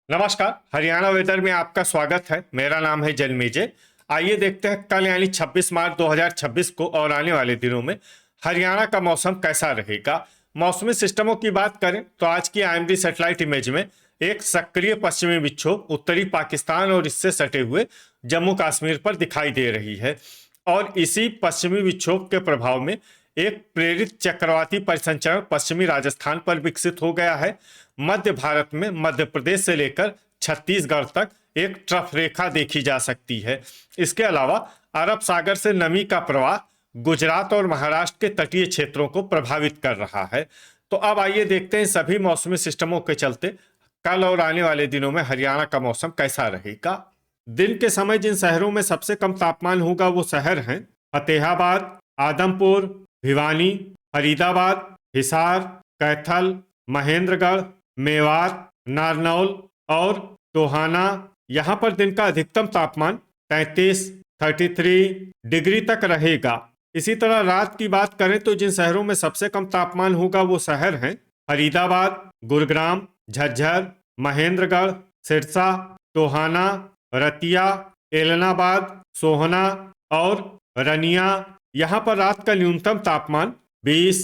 नमस्कार। हरियाणा वेदर में आपका स्वागत है। मेरा नाम है जन्मेजय। आइए देखते हैं कल यानी 26 मार्च 2026 को और आने वाले दिनों में हरियाणा का मौसम कैसा रहेगा। मौसमी सिस्टमों की बात करें तो आज की आईएमडी सैटेलाइट इमेज में एक सक्रिय पश्चिमी विक्षोभ उत्तरी पाकिस्तान और इससे सटे हुए जम्मू कश्मीर पर दिखाई दे रही है और इसी पश्चिमी विक्षोभ के प्रभाव में एक प्रेरित चक्रवाती परिसंचरण पश्चिमी राजस्थान पर विकसित हो गया है। मध्य भारत में मध्य प्रदेश से लेकर छत्तीसगढ़ तक एक ट्रफ रेखा देखी जा सकती है। इसके अलावा अरब सागर से नमी का प्रवाह गुजरात और महाराष्ट्र के तटीय क्षेत्रों को प्रभावित कर रहा है। तो अब आइए देखते हैं सभी मौसमी सिस्टमों के चलते कल और आने वाले दिनों में हरियाणा का मौसम कैसा रहेगा। दिन के समय जिन शहरों में सबसे कम तापमान होगा वो शहर हैं फतेहाबाद, आदमपुर, भिवानी, फरीदाबाद, हिसार, कैथल, महेंद्रगढ़, मेवात, नारनौल और टोहाना। यहाँ पर दिन का अधिकतम तापमान 33 डिग्री तक रहेगा। इसी तरह रात की बात करें तो जिन शहरों में सबसे कम तापमान होगा वो शहर हैं फरीदाबाद, गुरुग्राम, झज्जर, महेंद्रगढ़, सिरसा, टोहाना, रतिया, एलनाबाद, सोहना और रनिया। यहाँ पर रात का न्यूनतम तापमान 20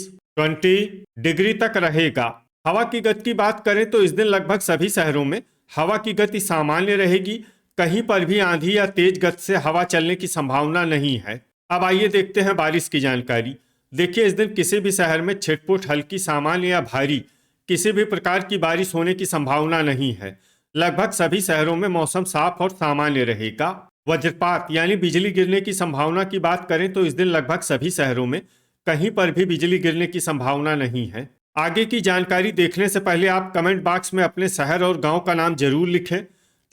डिग्री तक रहेगा। हवा की गति की बात करें तो इस दिन लगभग सभी शहरों में हवा की गति सामान्य रहेगी। कहीं पर भी आंधी या तेज गति से हवा चलने की संभावना नहीं है। अब आइए देखते हैं बारिश की जानकारी। देखिए, इस दिन किसी भी शहर में छिटपुट हल्की, सामान्य या भारी किसी भी प्रकार की बारिश होने की संभावना नहीं है। लगभग सभी शहरों में मौसम साफ और सामान्य रहेगा। वज्रपात यानी बिजली गिरने की संभावना की बात करें तो इस दिन लगभग सभी शहरों में कहीं पर भी बिजली गिरने की संभावना नहीं है। आगे की जानकारी देखने से पहले आप कमेंट बॉक्स में अपने शहर और गांव का नाम जरूर लिखें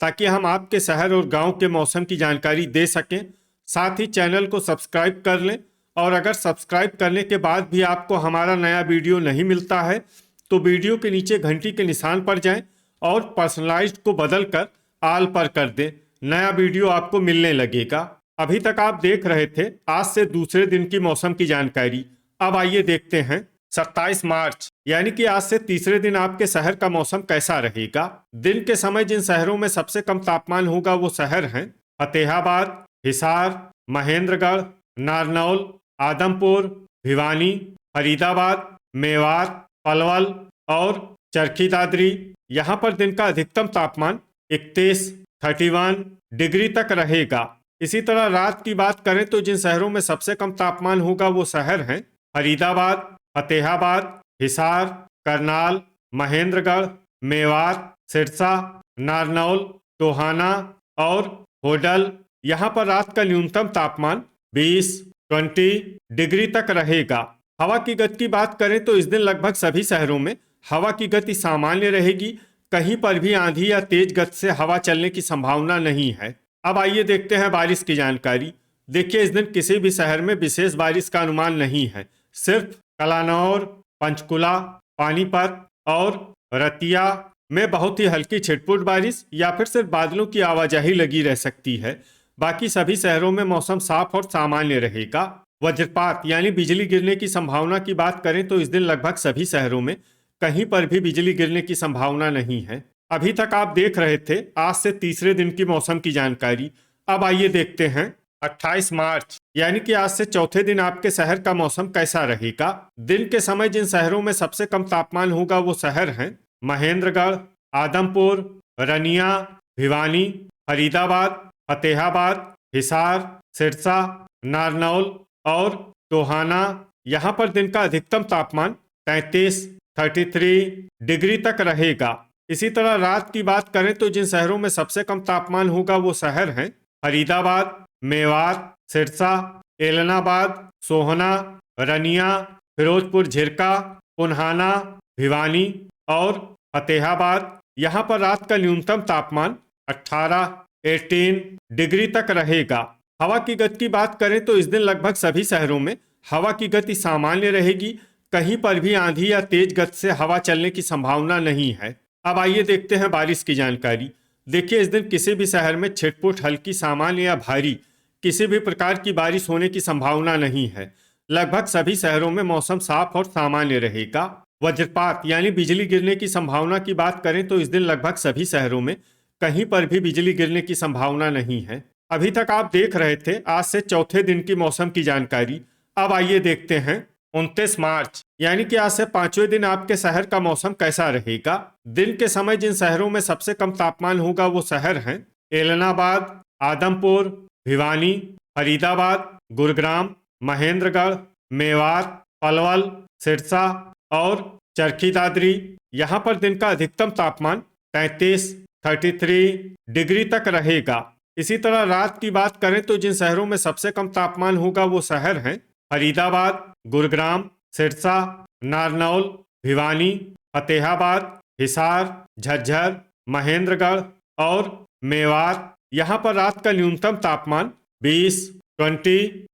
ताकि हम आपके शहर और गांव के मौसम की जानकारी दे सकें। साथ ही चैनल को सब्सक्राइब कर लें और अगर सब्सक्राइब करने के बाद भी आपको हमारा नया वीडियो नहीं मिलता है तो वीडियो के नीचे घंटी के निशान पर जाएं और पर्सनलाइज्ड को बदल कर आल पर कर दें। नया वीडियो आपको मिलने लगेगा। अभी तक आप देख रहे थे आज से दूसरे दिन की मौसम की जानकारी। अब आइए देखते हैं 27 मार्च यानी कि आज से तीसरे दिन आपके शहर का मौसम कैसा रहेगा। दिन के समय जिन शहरों में सबसे कम तापमान होगा वो शहर हैं फतेहाबाद, हिसार, महेंद्रगढ़, नारनौल, आदमपुर, भिवानी, फरीदाबाद, मेवात, पलवल और चरखी दादरी। यहाँ पर दिन का अधिकतम तापमान 31 डिग्री तक रहेगा। इसी तरह रात की बात करें तो जिन शहरों में सबसे कम तापमान होगा वो शहर हैं फरीदाबाद, फतेहाबाद, हिसार, करनाल, महेंद्रगढ़, मेवात, सिरसा, नारनौल, टोहाना और होडल। यहाँ पर रात का न्यूनतम तापमान 20 डिग्री तक रहेगा। हवा की गति की बात करें तो इस दिन लगभग सभी शहरों में हवा की गति सामान्य रहेगी। कहीं पर भी आंधी या तेज गति से हवा चलने की संभावना नहीं है। अब आइए देखते हैं बारिश की जानकारी। देखिए, इस दिन किसी भी शहर में विशेष बारिश का अनुमान नहीं है। सिर्फ कलानौर, पंचकुला, पानीपत और रतिया में बहुत ही हल्की छिटपुट बारिश या फिर सिर्फ बादलों की आवाजाही लगी रह सकती है। बाकी सभी शहरों में मौसम साफ और सामान्य रहेगा। वज्रपात यानी बिजली गिरने की संभावना की बात करें तो इस दिन लगभग सभी शहरों में कहीं पर भी बिजली गिरने की संभावना नहीं है। अभी तक आप देख रहे थे आज से तीसरे दिन की मौसम की जानकारी। अब आइए देखते हैं 28 मार्च यानी कि आज से चौथे दिन आपके शहर का मौसम कैसा रहेगा। दिन के समय जिन शहरों में सबसे कम तापमान होगा वो शहर हैं महेंद्रगढ़, आदमपुर, रनिया, भिवानी, फरीदाबाद, फतेहाबाद, हिसार, सिरसा, नारनौल और टोहाना। यहाँ पर दिन का अधिकतम तापमान 33 डिग्री तक रहेगा। इसी तरह रात की बात करें तो जिन शहरों में सबसे कम तापमान होगा वो शहर हैं फरीदाबाद, मेवात, सिरसा, एलनाबाद, सोहना, रनिया, फिरोजपुर झिरका, पुन्हाना, भिवानी और फतेहाबाद। यहाँ पर रात का न्यूनतम तापमान 18 डिग्री तक रहेगा। हवा की गति की बात करें तो इस दिन लगभग सभी शहरों में हवा की गति सामान्य रहेगी। कहीं पर भी आंधी या तेज गति से हवा चलने की संभावना नहीं है। अब आइए देखते हैं बारिश की जानकारी। देखिए, इस दिन किसी भी शहर में छिटपुट हल्की, सामान्य या भारी किसी भी प्रकार की बारिश होने की संभावना नहीं है। लगभग सभी शहरों में मौसम साफ और सामान्य रहेगा। वज्रपात यानी बिजली गिरने की संभावना की बात करें तो इस दिन लगभग सभी शहरों में कहीं पर भी बिजली गिरने की संभावना नहीं है। अभी तक आप देख रहे थे आज से चौथे दिन की मौसम की जानकारी। अब आइए देखते हैं 29 मार्च यानी कि आज से पांचवें दिन आपके शहर का मौसम कैसा रहेगा। दिन के समय जिन शहरों में सबसे कम तापमान होगा वो शहर हैं एलनाबाद, आदमपुर, भिवानी, फरीदाबाद, गुरुग्राम, महेंद्रगढ़, मेवात, पलवल, सिरसा और चरखी दादरी। यहाँ पर दिन का अधिकतम तापमान 33 डिग्री तक रहेगा। इसी तरह रात की बात करें तो जिन शहरों में सबसे कम तापमान होगा वो शहर हैं फरीदाबाद, गुरुग्राम, सिरसा, नारनौल, भिवानी, फतेहाबाद, हिसार, झज्जर, महेंद्रगढ़ और मेवात। यहाँ पर रात का न्यूनतम तापमान 20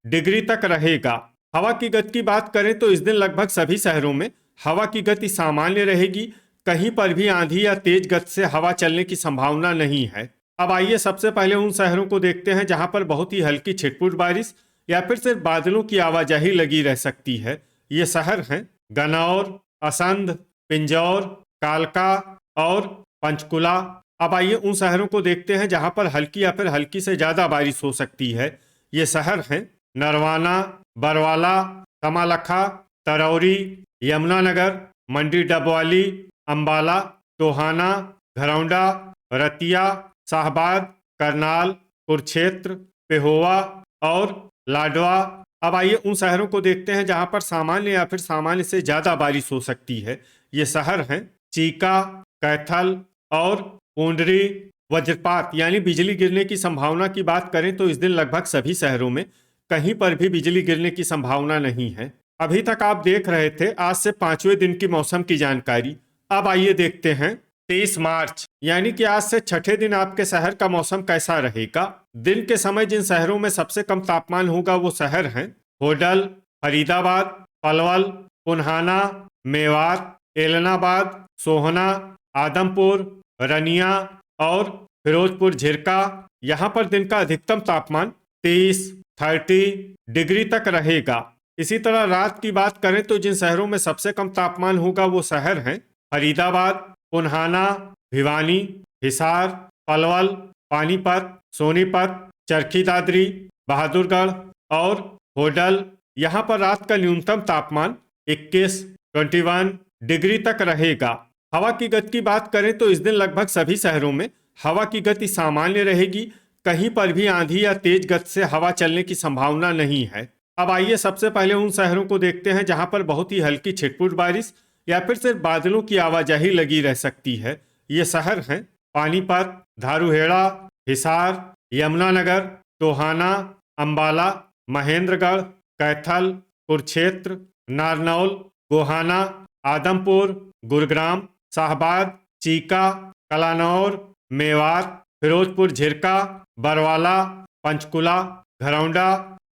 डिग्री तक रहेगा। हवा की गति की बात करें तो इस दिन लगभग सभी शहरों में हवा की गति सामान्य रहेगी। कहीं पर भी आंधी या तेज गति से हवा चलने की संभावना नहीं है। अब आइए सबसे पहले उन शहरों को देखते हैं जहां पर बहुत ही हल्की छिटपुट बारिश या फिर सिर्फ बादलों की आवाजाही लगी रह सकती है। ये शहर हैं गन्नौर, असंध, पिंजौर, कालका और पंचकुला। अब आइए उन शहरों को देखते हैं जहां पर हल्की या फिर हल्की से ज्यादा बारिश हो सकती है। ये शहर हैं नरवाना, बरवाला, कमालखा, तरौरी, यमुनानगर, मंडी डबवाली, अंबाला, टोहाना, घरौंडा, रतिया, शाहबाद, करनाल, कुरुक्षेत्र, पेहोवा और लाडवा। अब आइए उन शहरों को देखते हैं जहां पर सामान्य या फिर सामान्य से ज्यादा बारिश हो सकती है। ये शहर हैं चीका, कैथल और पूंडरी। वज्रपात यानी बिजली गिरने की संभावना की बात करें तो इस दिन लगभग सभी शहरों में कहीं पर भी बिजली गिरने की संभावना नहीं है। अभी तक आप देख रहे थे आज से पांचवें दिन की मौसम की जानकारी। अब आइए देखते हैं 23 मार्च यानी कि आज से छठे दिन आपके शहर का मौसम कैसा रहेगा। दिन के समय जिन शहरों में सबसे कम तापमान होगा वो शहर हैं होडल, फरीदाबाद, पलवल, पुन्हाना, मेवात, एलनाबाद, सोहना, आदमपुर, रनिया और फिरोजपुर झिरका। यहाँ पर दिन का अधिकतम तापमान 30 डिग्री तक रहेगा। इसी तरह रात की बात करें तो जिन शहरों में सबसे कम तापमान होगा वो शहर हैं फरीदाबाद, पुन्हाना, भिवानी, हिसार, पलवल, पानीपत, सोनीपत, चरखी दादरी, बहादुरगढ़ और होडल। यहाँ पर रात का न्यूनतम तापमान 21 डिग्री तक रहेगा। हवा की गति की बात करें तो इस दिन लगभग सभी शहरों में हवा की गति सामान्य रहेगी। कहीं पर भी आंधी या तेज गति से हवा चलने की संभावना नहीं है। अब आइए सबसे पहले उन शहरों को देखते हैं जहां पर बहुत ही हल्की छिटपुट बारिश या फिर सिर्फ बादलों की आवाजाही लगी रह सकती है। ये शहर हैं पानीपत, धारूहेड़ा, हिसार, यमुनानगर, टोहाना, अंबाला, महेंद्रगढ़, कैथल, कुरुक्षेत्र, नारनौल, गोहाना, आदमपुर, गुरुग्राम, शाहबाद, चीका, कलानौर, मेवात, फिरोजपुर झिरका, बरवाला, पंचकुला, घरौंडा,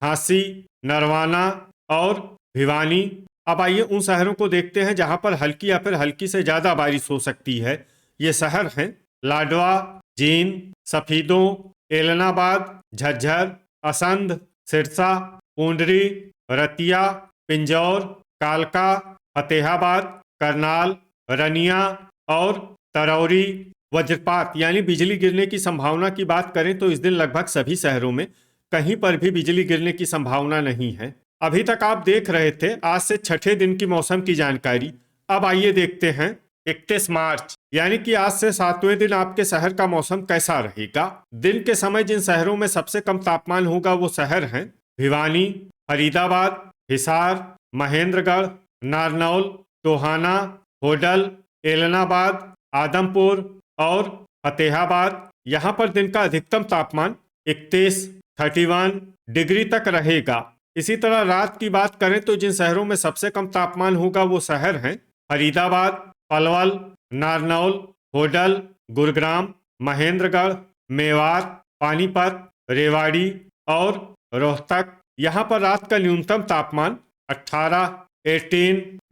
झांसी, नरवाना और भिवानी। अब आइए उन शहरों को देखते हैं जहां पर हल्की या फिर हल्की से ज्यादा बारिश हो सकती है। ये शहर हैं लाडवा, जींद, सफीदों, एलनाबाद, झज्जर, असंध, सिरसा, पूंडरी, रतिया, पिंजौर, कालका, फतेहाबाद, करनाल, रनिया और तरौरी। वज्रपात यानी बिजली गिरने की संभावना की बात करें तो इस दिन लगभग सभी शहरों में कहीं पर भी बिजली गिरने की संभावना नहीं है। अभी तक आप देख रहे थे आज से छठे दिन की मौसम की जानकारी। अब आइए देखते हैं 31 मार्च यानी कि आज से सातवें दिन आपके शहर का मौसम कैसा रहेगा। दिन के समय जिन शहरों में सबसे कम तापमान होगा वो शहर हैं भिवानी, फरीदाबाद, हिसार, महेंद्रगढ़, नारनौल, टोहाना, होडल, एलनाबाद, आदमपुर और फतेहाबाद। यहाँ पर दिन का अधिकतम तापमान 31 डिग्री तक रहेगा। इसी तरह रात की बात करें तो जिन शहरों में सबसे कम तापमान होगा वो शहर हैं फरीदाबाद, पलवल, नारनौल, होडल, गुरुग्राम, महेंद्रगढ़, मेवात, पानीपत, रेवाड़ी और रोहतक। यहाँ पर रात का न्यूनतम तापमान 18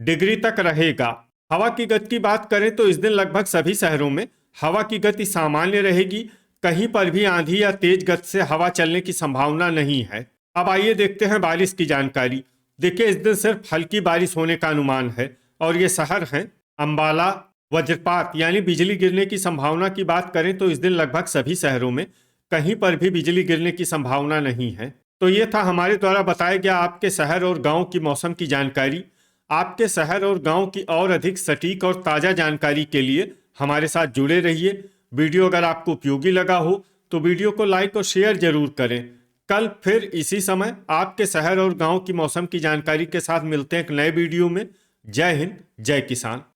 डिग्री तक रहेगा। हवा की गति की बात करें तो इस दिन लगभग सभी शहरों में हवा की गति सामान्य रहेगी। कहीं पर भी आंधी या तेज गति से हवा चलने की संभावना नहीं है। अब आइए देखते हैं बारिश की जानकारी। देखिए इस दिन सिर्फ हल्की बारिश होने का अनुमान है। और ये शहर हैं अंबाला। वज्रपात यानी बिजली गिरने की संभावना की बात करें तो इस दिन लगभग सभी शहरों में कहीं पर भी बिजली गिरने की संभावना नहीं है। तो ये था हमारे द्वारा बताया गया आपके शहर और गांव की मौसम की जानकारी। आपके शहर और गांव की और अधिक सटीक और ताज़ा जानकारी के लिए हमारे साथ जुड़े रहिए। वीडियो अगर आपको उपयोगी लगा हो तो वीडियो को लाइक और शेयर जरूर करें। कल फिर इसी समय आपके शहर और गांव की मौसम की जानकारी के साथ मिलते हैं एक नए वीडियो में। जय हिंद, जय किसान।